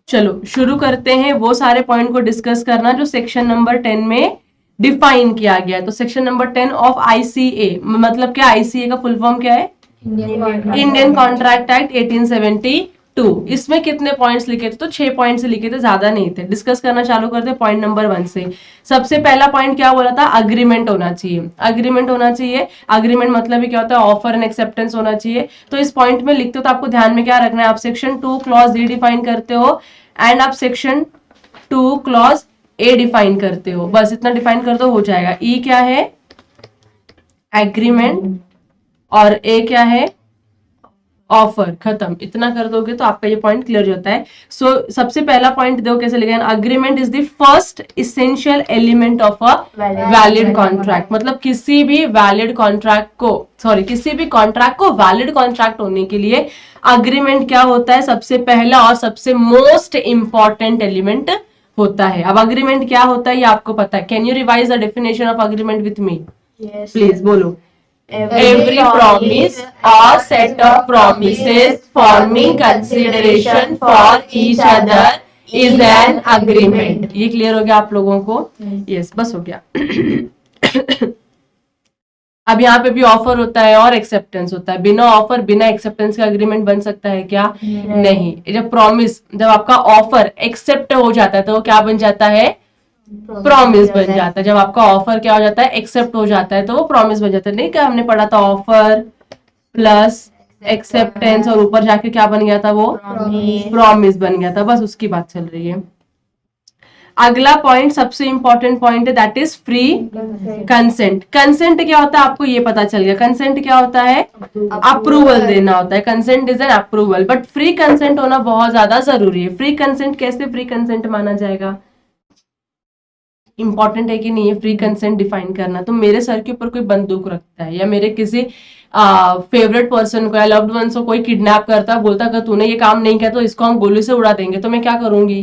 चलो शुरू करते हैं वो सारे पॉइंट को डिस्कस करना जो सेक्शन नंबर 10 में डिफाइन किया गया है। तो सेक्शन नंबर 10 ऑफ आईसीए, मतलब क्या, आईसीए का फुल फॉर्म क्या है? Indian contract act 1872। इसमें कितने पॉइंट्स लिखे थे? तो 6 पॉइंट्स लिखे थे, ज्यादा नहीं थे। डिस्कस करना चालू करते पॉइंट नंबर 1 से। सबसे पहला पॉइंट क्या बोला था? अग्रीमेंट होना चाहिए। अग्रीमेंट होना चाहिए। अग्रीमेंट मतलब ही क्या होता है? ऑफर एंड एक्सेप्टेंस होना चाहिए। तो इस पॉइंट में लिखते हो तो आपको ध्यान में क्या रखना है? आप सेक्शन 2 क्लॉज डी डिफाइन करते हो एंड आप सेक्शन 2 क्लॉज ए डिफाइन करते हो। बस इतना डिफाइन कर दो, हो जाएगा। ई क्या है? एग्रीमेंट। और ए क्या है? ऑफर। खत्म। इतना कर दोगे तो आपका ये पॉइंट क्लियर होता है। सो सबसे पहला पॉइंट देखो कैसे लिखा है। Agreement is the first essential element of a valid contract. मतलब किसी भी वैलिड कॉन्ट्रैक्ट को, किसी भी कॉन्ट्रैक्ट को वैलिड कॉन्ट्रैक्ट होने के लिए अग्रीमेंट क्या होता है? सबसे पहला और सबसे मोस्ट इंपॉर्टेंट एलिमेंट होता है। अब अग्रीमेंट क्या होता है ये आपको पता है। Can you revise the definition of agreement with me? Please बोलो। Every promise or set of promises forming consideration for each other is an agreement. ये क्लियर हो गया आप लोगों को? यस, बस हो गया। अब यहाँ पे भी ऑफर होता है और एक्सेप्टेंस होता है। बिना ऑफर बिना एक्सेप्टेंस का अग्रीमेंट बन सकता है क्या? नहीं। जब प्रॉमिस, जब आपका ऑफर एक्सेप्ट हो जाता है तो वो क्या बन जाता है? प्रॉमिस बन जाता है। जब आपका ऑफर क्या हो जाता है? एक्सेप्ट हो जाता है तो वो प्रॉमिस बन जाता है। नहीं, क्या हमने पढ़ा था? ऑफर प्लस एक्सेप्टेंस और ऊपर जाके क्या बन गया था? वो प्रॉमिस बन गया था। बस उसकी बात चल रही है। अगला पॉइंट सबसे इंपॉर्टेंट पॉइंट है, that is free consent. Consent क्या होता है आपको ये पता चल गया। कंसेंट क्या होता है? अप्रूवल देना होता है। Consent is an approval, but free consent होना बहुत ज्यादा जरूरी है। फ्री कंसेंट कैसे फ्री कंसेंट माना जाएगा? इंपॉर्टेंट है कि नहीं है फ्री कंसेंट डिफाइन करना। तो मेरे सर के ऊपर कोई बंदूक रखता है या मेरे किसी फेवरेट पर्सन को या लव्ड वंस को कोई किडनैप करता, बोलता अगर तूने ये काम नहीं किया तो इसको हम गोली से उड़ा देंगे, तो मैं क्या करूंगी?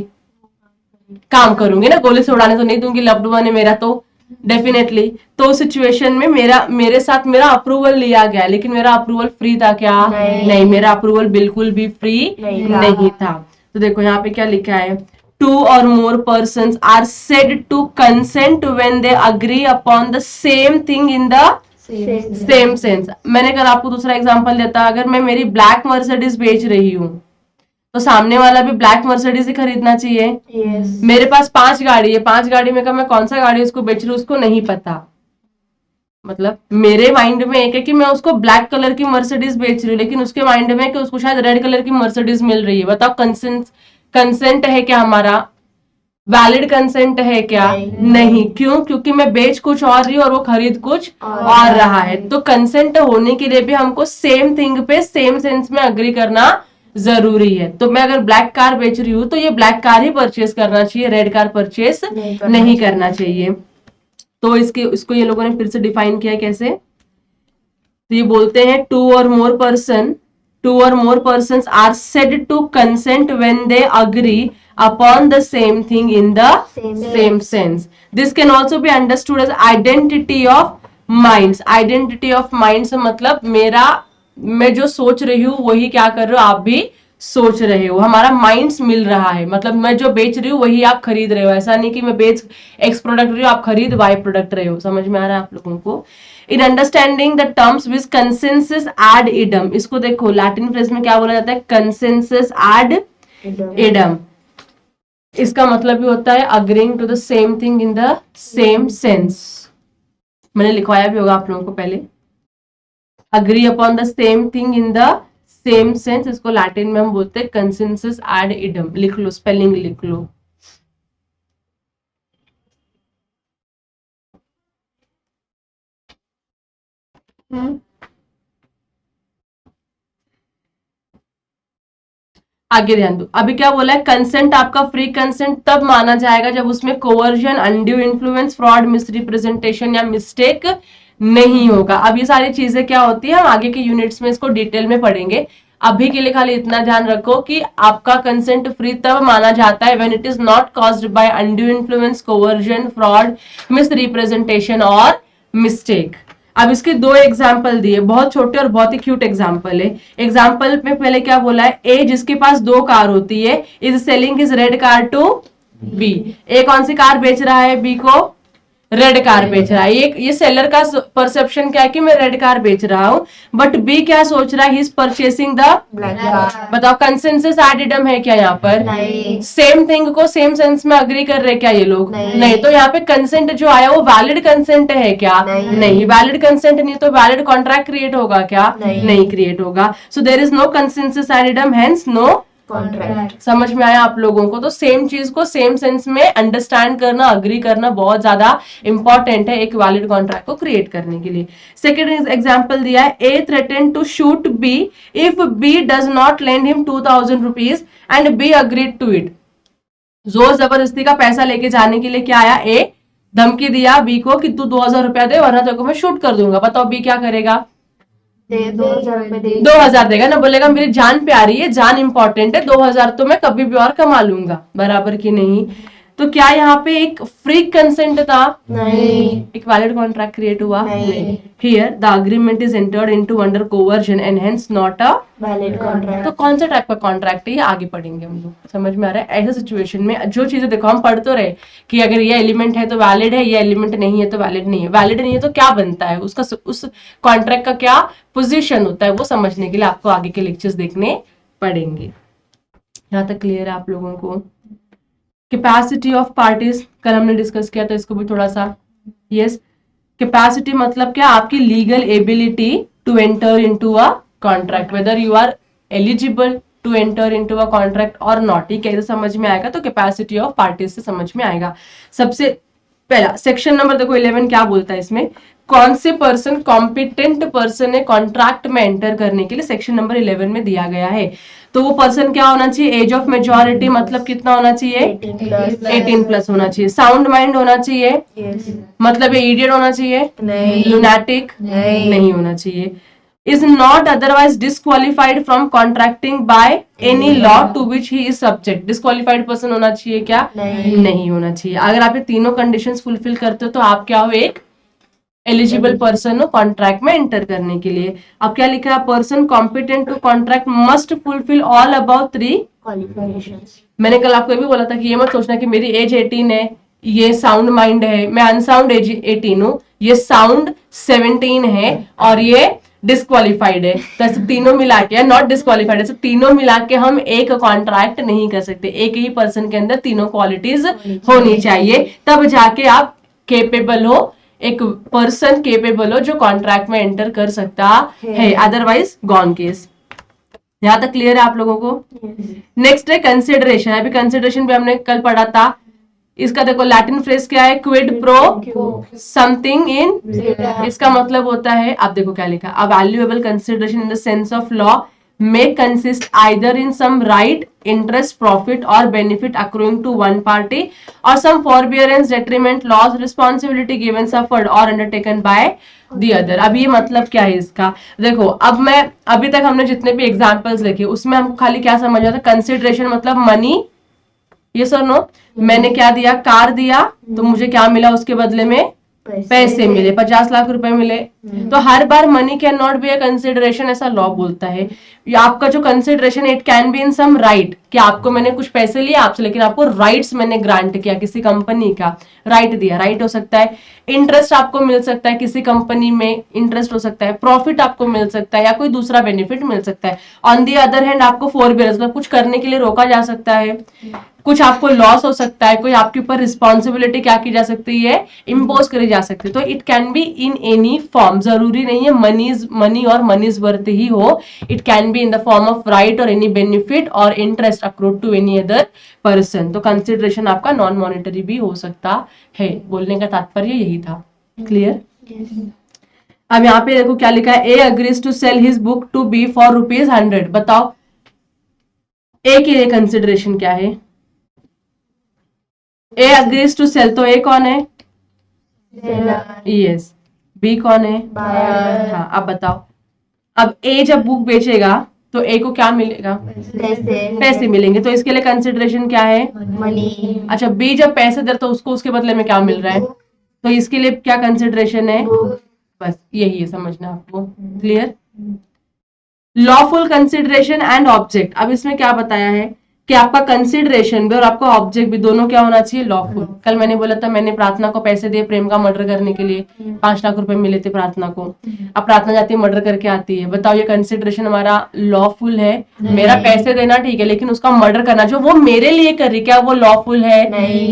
काम करूंगी ना। गोली से उड़ाने तो नहीं दूंगी, लव्ड वन है मेरा तो डेफिनेटली। तो सिचुएशन में मेरे साथ मेरा अप्रूवल लिया गया, लेकिन मेरा अप्रूवल फ्री था क्या? नहीं, मेरा अप्रूवल बिल्कुल भी फ्री नहीं था। तो देखो यहाँ पे क्या लिखा है, 2 or more persons are said to consent when they agree upon the same thing in the same sense. मैंने कल आपको दूसरा एग्जांपल देता, अगर मैं मेरी ब्लैक मर्सिडीज बेच रही हूँ तो सामने वाला भी ब्लैक मर्सिडीज ही खरीदना चाहिए। मेरे पास 5 गाड़ी है, 5 गाड़ी में का मैं कौन सा गाड़ी उसको बेच रही हूँ उसको नहीं पता। मतलब मेरे माइंड में एक है कि मैं उसको ब्लैक कलर की मर्सिडीज बेच रही हूँ, लेकिन उसके माइंड में कि उसको शायद रेड कलर की मर्सिडीज मिल रही है। बताओ कंसेंट है क्या हमारा? वैलिड कंसेंट है क्या? नहीं। क्यों? क्योंकि मैं बेच कुछ और रही हूँ और वो खरीद कुछ और रहा है। तो कंसेंट होने के लिए भी हमको सेम थिंग पे सेम सेंस में अग्री करना जरूरी है। तो मैं अगर ब्लैक कार बेच रही हूँ तो ये ब्लैक कार ही परचेस करना चाहिए, रेड कार परचेस नहीं करना चाहिए। तो इसको ये लोगों ने फिर से डिफाइन किया कैसे? तो ये बोलते हैं 2 or more persons are said to consent when they agree upon the same thing in the same sense. This can also be understood as identity of minds. Identity of minds मतलब मैं जो सोच रही हूँ वही क्या कर रहे हो आप भी सोच रहे हो, हमारा माइंड्स मिल रहा है। मतलब मैं जो बेच रही हूँ वही आप खरीद रहे हो। ऐसा नहीं कि मैं बेच एक्स प्रोडक्ट रही हूँ आप खरीद वाई प्रोडक्ट रहे हो। समझ में आ रहा है आप लोगों को? In understanding the terms which consensus ad idem. इसको देखो लैटिन फ्रेज में क्या बोला जाता है? Consensus ad idem. इसका मतलब भी होता है agreeing to the same thing in the same sense. मैंने लिखवाया भी होगा आप लोगों को पहले। Agree upon the same thing in the same sense, इसको लैटिन में हम बोलते हैं कंसेंसस एड इडम। लिख लो, स्पेलिंग लिख लो। आगे ध्यान दो। अभी क्या बोला है? कंसेंट आपका फ्री कंसेंट तब माना जाएगा जब उसमें coercion, undue influence, fraud, misrepresentation या मिस्टेक नहीं होगा। अब ये सारी चीजें क्या होती है हम आगे के यूनिट्स में इसको डिटेल में पढ़ेंगे। अभी के लिए खाली इतना ध्यान रखो कि आपका कंसेंट फ्री तब माना जाता है when it is not caused by undue influence, coercion, fraud, misrepresentation और मिस्टेक। अब इसके दो एग्जाम्पल दिए, बहुत छोटे और बहुत ही क्यूट एग्जाम्पल है। एग्जाम्पल में पहले क्या बोला है, ए जिसके पास 2 कार होती है is selling his red car to B. A कौन सी कार बेच रहा है, बी को रेड कार बेच रहा है। ये सेलर का परसेप्शन क्या है कि मैं रेड कार बेच रहा हूं, बट बी क्या सोच रहा है, he is purchasing the black car. बताओ कंसेंसस एडिडम है क्या यहाँ पर? नहीं। सेम थिंग को सेम सेंस में अग्री कर रहे क्या ये लोग? नहीं। तो यहाँ पे कंसेंट जो आया वो वैलिड कंसेंट है क्या? नहीं। वैलिड कंसेंट नहीं तो वैलिड कॉन्ट्रैक्ट क्रिएट होगा क्या? नहीं क्रिएट होगा। So there is no consensus ad idem, hence no contract. समझ में आया आप लोगों को? तो सेम चीज को सेम सेंस में अंडरस्टैंड करना, अग्री करना बहुत ज्यादा इंपॉर्टेंट है एक वैलिड कॉन्ट्रैक्ट को क्रिएट करने के लिए। सेकेंड एग्जांपल दिया है, A threaten to shoot B if B does not lend him 2000 rupees and B agreed to it. जोर जबरदस्ती का पैसा लेके जाने के लिए क्या आया, ए धमकी दिया बी को कि तू 2000 रुपया दे वरना तेरे को मैं शूट कर दूंगा। बताओ बी क्या करेगा? 2000 देगा ना, बोलेगा मेरी जान प्यारी है, जान इंपॉर्टेंट है, 2000 तो मैं कभी भी और कमा लूंगा, बराबर की नहीं? तो क्या यहाँ पे एक फ्री कंसेंट था? नहीं। एक वैलिड कॉन्ट्रैक्ट क्रिएट हुआ? नहीं। Here the agreement is entered into under coercion and hence not a valid contract. तो कौन सा टाइप का कॉन्ट्रैक्ट है ये आगे पढ़ेंगे हम लोग। समझ में आ रहा है? ऐसे सिचुएशन में जो चीजें देखो हम पढ़ तो रहे कि अगर ये एलिमेंट है तो वैलिड है, ये एलिमेंट नहीं है तो वैलिड नहीं है। वैलिड नहीं है तो क्या बनता है उसका, उस कॉन्ट्रैक्ट का क्या पोजीशन होता है, वो समझने के लिए आपको आगे के लेक्चर्स देखने पड़ेंगे। यहाँ तक क्लियर है आप लोगों को? कैपेसिटी ऑफ पार्टीज कल हमने डिस्कस किया था, इसको भी थोड़ा सा। यस, कैपेसिटी मतलब क्या, आपकी legal ability to enter into a contract, whether you are eligible to enter into a contract और नॉट। ये कैसे समझ में आएगा? तो कैपेसिटी ऑफ पार्टीज से समझ में आएगा। सबसे पहला सेक्शन नंबर देखो 11 क्या बोलता है इसमें, कौन से पर्सन कॉम्पिटेंट पर्सन है कॉन्ट्रैक्ट में एंटर करने के लिए, सेक्शन नंबर 11 में दिया गया है। तो वो पर्सन क्या होना चाहिए, एज ऑफ मेजोरिटी मतलब कितना होना चाहिए, 18 प्लस होना चाहिए। साउंड माइंड होना चाहिए, मतलब ये इडियट होना चाहिए, नहीं। लुनैटिक नहीं होना चाहिए। Is not otherwise disqualified from contracting by any law to which he is subject. Disqualified person होना चाहिए क्या? नहीं होना चाहिए। अगर आप ये तीनों कंडीशंस फुलफिल करते हो तो आप क्या हो, एक एलिजिबल पर्सन हो कॉन्ट्रैक्ट में एंटर करने के लिए। अब क्या लिखा है, person competent to contract must fulfil all about 3 qualifications. मैंने कल आपको ये भी बोला था कि ये मत सोचना कि मेरी एज 18 है, ये साउंड माइंड है, मैं अनसाउंड एज 18 हूँ, ये साउंड 17 है और ये डिस्क्वालिफाइड है। तो ऐसे तीनों मिला के, नॉट डिस्क्वालिफाइड, ऐसे तीनों मिला के हम एक कॉन्ट्रैक्ट नहीं कर सकते। एक ही पर्सन के अंदर तीनों क्वालिटीज होनी चाहिए, तब जाके आप केपेबल हो, एक पर्सन केपेबल हो जो कॉन्ट्रैक्ट में एंटर कर सकता है, अदरवाइज गॉन केस। यहां तक क्लियर है आप लोगों को? नेक्स्ट है कंसिडरेशन। अभी कंसिडरेशन भी हमने कल पढ़ा था। इसका देखो लैटिन फ्रेज क्या है, क्विड प्रो समथिंग इन, इसका मतलब होता है, आप देखो क्या लिखा, अ valuable consideration in the sense of law may consist either in some right, interest, profit or benefit accruing to one party or some forbearance, detriment, loss, responsibility given, suffered or undertaken by the other। अब ये मतलब क्या है इसका, देखो अब मैं अभी तक हमने जितने भी एग्जांपल्स लिखे उसमें हमको खाली क्या समझ आता, कंसिडरेशन मतलब मनी, ये सर नो, मैंने क्या दिया, कार दिया तो मुझे क्या मिला उसके बदले में, पैसे मिले, 50 लाख रुपए मिले। तो हर बार money can not be a consideration, ऐसा लॉ बोलता है। आपका जो consideration it can be in some right, कि आपको मैंने कुछ पैसे लिए आपसे, लेकिन आपको राइट्स मैंने ग्रांट किया, किसी कंपनी का राइट दिया, राइट हो सकता है। इंटरेस्ट आपको मिल सकता है, किसी कंपनी में इंटरेस्ट हो सकता है। प्रॉफिट आपको मिल सकता है या कोई दूसरा बेनिफिट मिल सकता है। ऑन दी अदर हैंड आपको फोरबियरेंस मतलब कुछ करने के लिए रोका जा सकता है, कुछ आपको लॉस हो सकता है, कोई आपके ऊपर रिस्पॉन्सिबिलिटी क्या की जा सकती है, इम्पोज करी जा सकती है। तो it can be in any form, जरूरी नहीं है मनी और मनीज वर्थ ही हो, it can be in the form of right और एनी बेनिफिट और interest accrued to any other person. तो कंसिडरेशन आपका नॉन मॉनिटरी भी हो सकता है, बोलने का तात्पर्य यही था। क्लियर? अब यहाँ पे देखो क्या लिखा है, A agrees to sell his book to B for ₹100। बताओ ए के लिए कंसिडरेशन क्या है, ए अग्रीज टू सेल, तो ए कौन है, यस, बी कौन है, हाँ। अब बताओ, अब ए जब बुक बेचेगा तो ए को क्या मिलेगा, पैसे मिलेंगे, तो इसके लिए कंसिडरेशन क्या है, मनी। अच्छा, बी जब पैसे दे तो उसको उसके बदले में क्या मिल रहा है, तो इसके लिए क्या कंसिडरेशन है, बस यही है समझना आपको। Clear? Lawful consideration and object. अब इसमें क्या बताया है कि आपका कंसिडरेशन भी और आपका ऑब्जेक्ट भी दोनों क्या होना चाहिए? लॉफुल। कल मैंने बोला था मैंने प्रार्थना को पैसे दिए प्रेम का मर्डर करने के लिए, 5 लाख रुपए मिले थे प्रार्थना को। अब प्रार्थना जाती है मर्डर करके आती है, बताओ ये कंसिडरेशन हमारा लॉफुल है? मेरा पैसे देना ठीक है, लेकिन उसका मर्डर करना जो वो मेरे लिए कर रही, क्या वो लॉफुल है?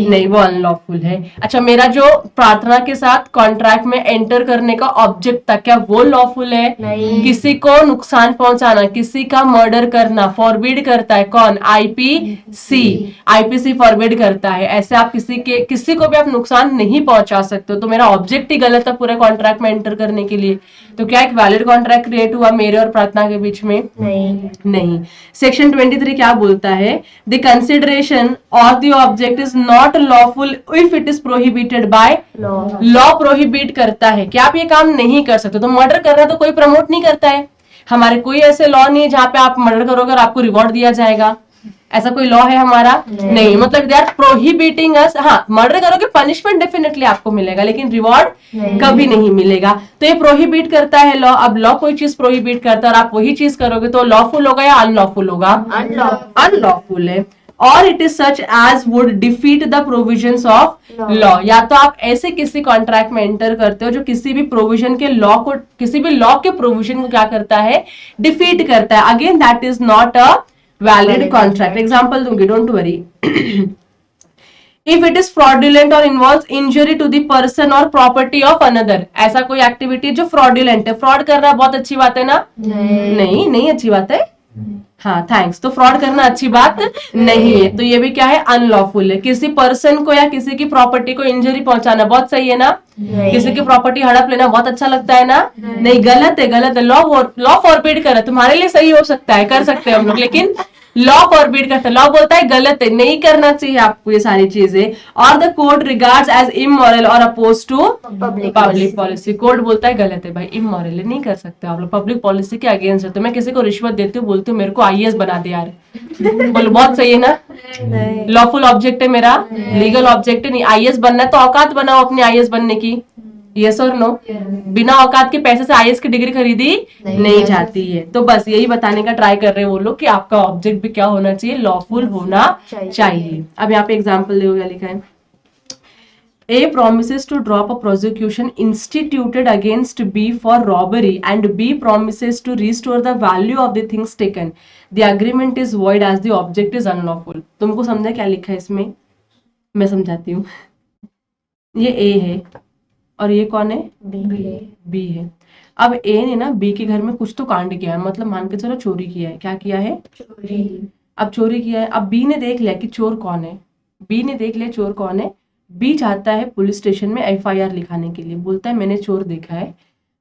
नहीं, वो अनलॉफुल है। अच्छा, मेरा जो प्रार्थना के साथ कॉन्ट्रैक्ट में एंटर करने का ऑब्जेक्ट था, क्या वो लॉफुल है? किसी को नुकसान पहुंचाना, किसी का मर्डर करना फॉरबिड करता है कौन? आईपीसी फॉरबिड करता है। ऐसे आप किसी को भी आप नुकसान नहीं पहुंचा सकते हो, तो मेरा ऑब्जेक्ट ही गलत है पूरे कॉन्ट्रैक्ट में एंटर करने के लिए। तो क्या एक वैलिड कॉन्ट्रैक्ट क्रिएट हुआ मेरे और प्रार्थना के बीच में? नहीं। सेक्शन 23 क्या बोलता है? द कंसिडरेशन और the object is not lawful if it is prohibited by law. Prohibit करता है कि आप ये काम नहीं कर सकते। तो मर्डर करना तो कोई प्रमोट नहीं करता है, हमारे कोई ऐसे लॉ नहीं है जहां पे आप मर्डर करोगे और आपको रिवॉर्ड दिया जाएगा, ऐसा कोई लॉ है हमारा? नहीं। मतलब दे आर प्रोहिबिटिंग अस। हाँ, मर्डर करोगे पनिशमेंट डेफिनेटली आपको मिलेगा, लेकिन रिवॉर्ड कभी नहीं मिलेगा। तो ये प्रोहिबिट करता है लॉ। अब लॉ कोई चीज प्रोहिबिट करता है और आप वही चीज करोगे तो लॉफुल होगा या अनलॉफुल होगा? अनलॉफुल है। और it is such as would defeat the provisions of law. या तो आप ऐसे किसी कॉन्ट्रैक्ट में एंटर करते हो जो किसी भी प्रोविजन के लॉ को, किसी भी लॉ के प्रोविजन को क्या करता है? डिफीट करता है। Again that is not a valid contract. Example दूंगी, don't worry. If it is fraudulent और involve injury to the person और प्रॉपर्टी ऑफ अनदर। ऐसा कोई एक्टिविटी जो फ्रॉडुलेंट है। फ्रॉड करना बहुत अच्छी बात है ना? नहीं अच्छी बात है। हाँ, थैंक्स। तो फ्रॉड करना अच्छी बात नहीं है, तो ये भी क्या है? अनलॉफुल है। किसी पर्सन को या किसी की प्रॉपर्टी को इंजरी पहुंचाना बहुत सही है ना? किसी की प्रॉपर्टी हड़प लेना बहुत अच्छा लगता है ना? नहीं, गलत है, गलत है। लॉ फॉरबिड कर, तुम्हारे लिए सही हो सकता है, कर सकते हैं हम लोग, लेकिन लॉ फॉरबिड करता है। लॉ बोलता है गलत है, नहीं करना चाहिए आपको ये सारी चीजें। और the court regards as immoral और oppose to public policy. Court बोलता है गलत है भाई, इमोरल है, नहीं कर सकते आप लोग, पब्लिक पॉलिसी के अगेंस्ट है। तो मैं किसी को रिश्वत देती हूँ, बोलती हूँ मेरे को आईएएस बना दे यार, बोलो बहुत सही है ना? लॉफुल ऑब्जेक्ट है मेरा, लीगल ऑब्जेक्ट है। नहीं, आईएएस बनना है तो औकात बनाओ अपनी आईएएस बनने की। यस और नो? बिना औकात के पैसे से आईएएस की डिग्री खरीदी नहीं जाती है। तो बस यही बताने का ट्राई कर रहे हैं वो लोग कि आपका ऑब्जेक्ट भी क्या होना चाहिए? लॉफुल होना चाहिए। अब यहाँ पे एग्जांपल देखो क्या लिखा है। A promises to drop a prosecution instituted against B for robbery and B promises to restore the value of the things taken. The agreement is void as the object is unlawful. तुमको समझा क्या लिखा है इसमें? मैं समझाती हूँ। ये A है और ये कौन है? B है। अब A ने ना B के घर में कुछ तो कांड किया है, मतलब मान के चलो चोरी किया है। क्या किया है? अब चोरी किया है। अब B ने देख लिया कि चोर कौन है। B ने देख लिया चोर कौन है। बी चाहता है पुलिस स्टेशन में एफआईआर लिखाने के लिए। बोलता है मैंने चोर देखा है,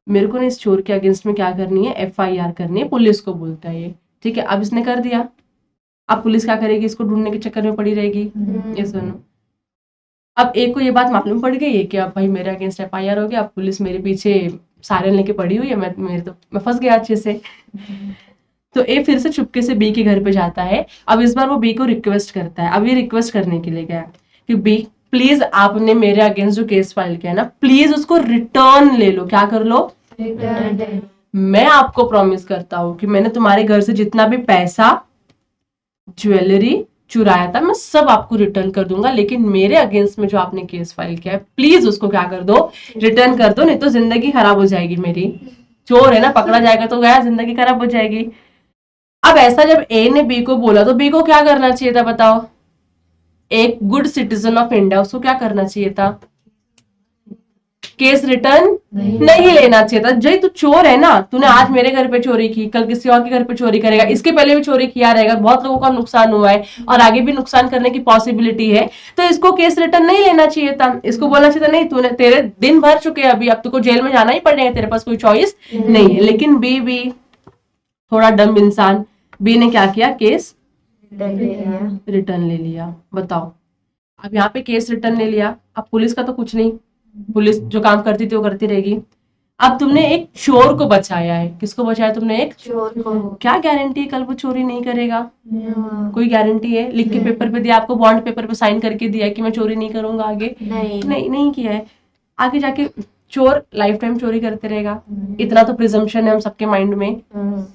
मेरे को ना इस चोर के अगेंस्ट में क्या करनी है? एफआईआर करनी है। पुलिस को बोलता है ये, ठीक है। अब इसने कर दिया। अब पुलिस क्या करेगी? इसको ढूंढने के चक्कर में पड़ी रहेगी। ये सुनो, अब एक को ये बात मालूम पड़ गई है कि अब भाई मेरे अगेंस्ट एफआईआर हो गया, अब पुलिस मेरे पीछे सायरन लेके पड़ी हुई है, मैं फंस गया अच्छे से। तो ए फिर से चुपके से बी के घर पे जाता है। अब इस बार वो बी को रिक्वेस्ट करता है। अब ये रिक्वेस्ट करने के लिए गया कि बी प्लीज आपने मेरे अगेंस्ट जो केस फाइल किया है ना, प्लीज उसको रिटर्न ले लो। क्या कर लो? मैं आपको प्रॉमिस करता हूं कि मैंने तुम्हारे घर से जितना भी पैसा, ज्वेलरी चुराया था, मैं सब आपको रिटर्न कर दूंगा, लेकिन मेरे अगेंस्ट में जो आपने केस फाइल किया है प्लीज उसको क्या कर दो? रिटर्न कर दो, नहीं तो जिंदगी खराब हो जाएगी मेरी। चोर है ना, पकड़ा जाएगा तो गया, जिंदगी खराब हो जाएगी। अब ऐसा जब ए ने बी को बोला तो बी को क्या करना चाहिए था बताओ? एक गुड सिटीजन ऑफ इंडिया, उसको क्या करना चाहिए था? केस रिटर्न नहीं लेना चाहिए था। जय तू चोर है ना, तूने आज मेरे घर पे चोरी की, कल किसी और के घर पे चोरी करेगा, इसके पहले भी चोरी किया रहेगा, बहुत लोगों का नुकसान हुआ है और आगे भी नुकसान करने की पॉसिबिलिटी है, तो इसको केस रिटर्न नहीं लेना चाहिए था। इसको बोलना चाहिए था नहीं, तूने, तेरे दिन भर चुके हैं अभी, अब तुमको जेल में जाना ही पड़ेगा, तेरे पास कोई चॉइस नहीं है। लेकिन बी थोड़ा डम इंसान, बी ने क्या किया? केस रिटर्न ले लिया। बताओ, अब यहाँ पे केस रिटर्न ले लिया। अब पुलिस का तो कुछ नहीं, पुलिस जो काम करती थी वो करती रहेगी। अब तुमने एक चोर को बचाया है। किसको बचाया तुमने? एक चोर को। क्या गारंटी है कल वो चोरी नहीं करेगा? कोई गारंटी है? लिख के पेपर पे दिया आपको, बॉन्ड पेपर पे साइन करके दिया कि मैं चोरी नहीं करूंगा आगे? नहीं किया है। आगे जाके चोर लाइफ टाइम चोरी करते रहेगा, इतना तो प्रिजम्पशन है हम सबके माइंड में।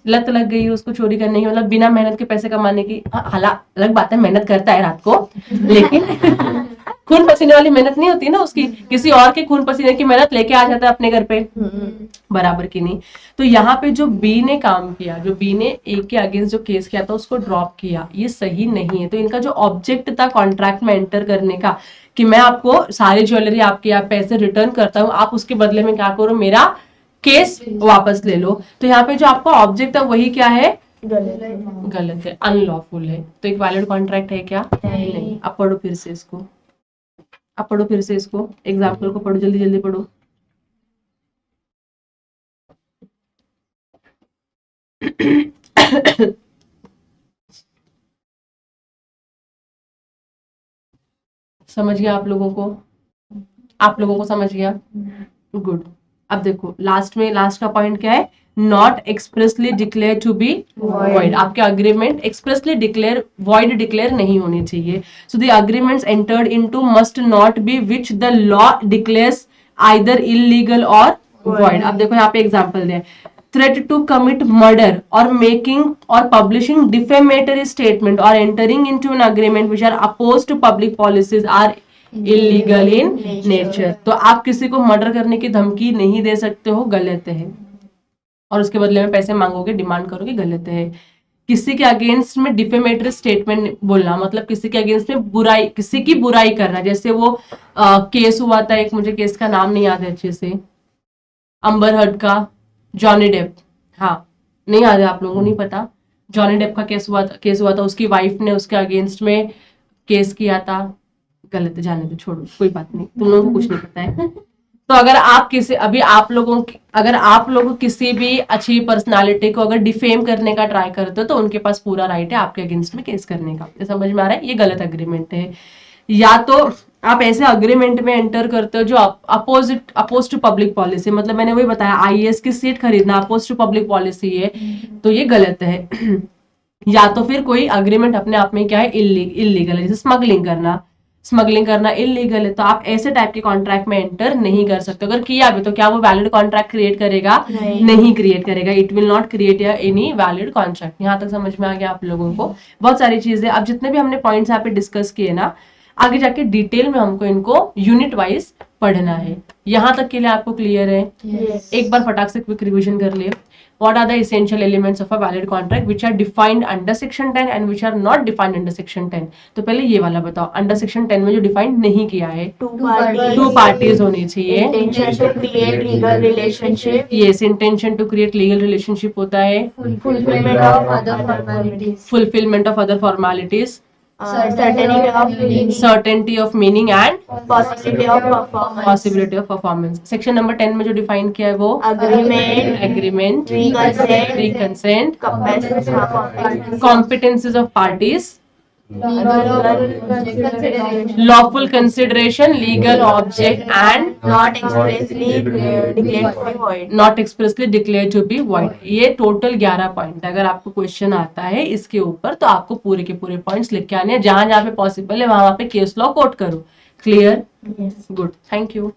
लत लग गई है उसको चोरी करने की, मतलब बिना मेहनत के पैसे कमाने की। हालांकि अलग बात है मेहनत करता है रात को, लेकिन खून पसीने वाली मेहनत नहीं होती ना उसकी, किसी और के खून पसीने की मेहनत लेके आ जाता है अपने घर पे, बराबर की नहीं। तो यहाँ पे जो बी ने काम किया, जो बी ने ए के अगेंस्ट जो केस किया था उसको ड्रॉप किया, ये सही नहीं है। तो इनका जो ऑब्जेक्ट था कॉन्ट्रैक्ट में एंटर करने का कि मैं आपको सारी ज्वेलरी आपके आप पैसे रिटर्न करता हूँ, आप उसके बदले में क्या करो, मेरा केस वापस ले लो। तो यहाँ पे जो आपका ऑब्जेक्ट है वही क्या है, गलत है, अनलॉफुल है। तो एक वैलिड कॉन्ट्रैक्ट है क्या, नहीं। अब पढ़ो फिर से इसको, अब पढ़ो फिर से इसको, एग्जाम्पल को पढ़ो, जल्दी जल्दी पढ़ो। समझ गया आप लोगों को, आप लोगों को समझ गया, गुड। अब देखो लास्ट में, लास्ट का पॉइंट क्या है, not expressly declare to be void. आपके agreement expressly declare void declare नहीं होनी चाहिए। So the agreements entered into must not be which the law declares either illegal और वॉइड। अब देखो यहाँ पे एग्जांपल दें, threat to commit murder or making or publishing defamatory statement or entering into an agreement which are opposed to public policies are illegal in nature। तो आप किसी को मर्डर करने की धमकी नहीं दे सकते हो, गलत है, और उसके बदले में पैसे मांगोगे, डिमांड करोगे, गलत है। किसी के अगेंस्ट में डिफेमेटरी स्टेटमेंट बोलना, मतलब किसी के अगेंस्ट में बुराई, किसी की बुराई करना। जैसे वो केस हुआ था एक, मुझे केस का नाम नहीं याद है अच्छे से, अम्बर हर्ड का, जॉनी डेप, हाँ नहीं याद है आप लोगों को, नहीं पता, जॉनी डेप का केस हुआ था, उसकी वाइफ ने उसके अगेंस्ट में केस किया था, गलत है, जाने दो, छोड़ो, कोई बात नहीं, तुम लोगों को कुछ नहीं पता है। तो अगर आप किसी, अभी आप लोगों अगर आप लोग किसी भी अच्छी पर्सनालिटी को अगर डिफेम करने का ट्राई करते हो तो उनके पास पूरा राइट है आपके अगेंस्ट में केस करने का। ये समझ में आ रहा है, ये गलत अग्रीमेंट है। या तो आप ऐसे अग्रीमेंट में एंटर करते हो जो अपोज टू पब्लिक पॉलिसी, मतलब मैंने वही बताया, आईएएस की सीट खरीदना अपोज टू पब्लिक पॉलिसी है, तो ये गलत है। या तो फिर कोई अग्रीमेंट अपने आप में क्या है, इलीगल है, जैसे स्मगलिंग करना इलीगल है, तो आप ऐसे टाइप के कॉन्ट्रैक्ट में एंटर नहीं कर सकते। अगर किया भी तो क्या वो वैलिड कॉन्ट्रैक्ट क्रिएट करेगा, नहीं क्रिएट करेगा, it will not create any valid contract. यहाँ तक समझ में आ गया आप लोगों को, बहुत सारी चीजें। अब जितने भी हमने पॉइंट्स यहाँ पे डिस्कस किए ना, आगे जाके डिटेल में हमको इनको यूनिट वाइज पढ़ना है। यहाँ तक के लिए आपको क्लियर है? Yes. एक बार फटाक से क्विक रिवीजन कर लिए। What are the essential elements of a valid contract which are defined under section 10 and which are not defined under section 10? तो पहले ये वाला बताओ, अंडर सेक्शन 10 में जो डिफाइंड नहीं किया है, टू पार्टीज होनी चाहिए, Intention to create legal relationship, yes, intention to create legal relationship होता है, fulfillment of other formalities, fulfilment of other formalities, certainty of meaning and possibility of performance, possibility of performance. Section number 10 में जो define किया है वो agreement, consent, competencies of parties, lawful consideration, legal object and not expressly declared to be void. Not expressly declare to be void. ये total 11 point. अगर आपको question आता है इसके ऊपर तो आपको पूरे के पूरे पॉइंट्स लिख के आने हैं, जहां जहां पे पॉसिबल है वहां पे केस लॉ कोट करो। Clear? Yes. Good, thank you.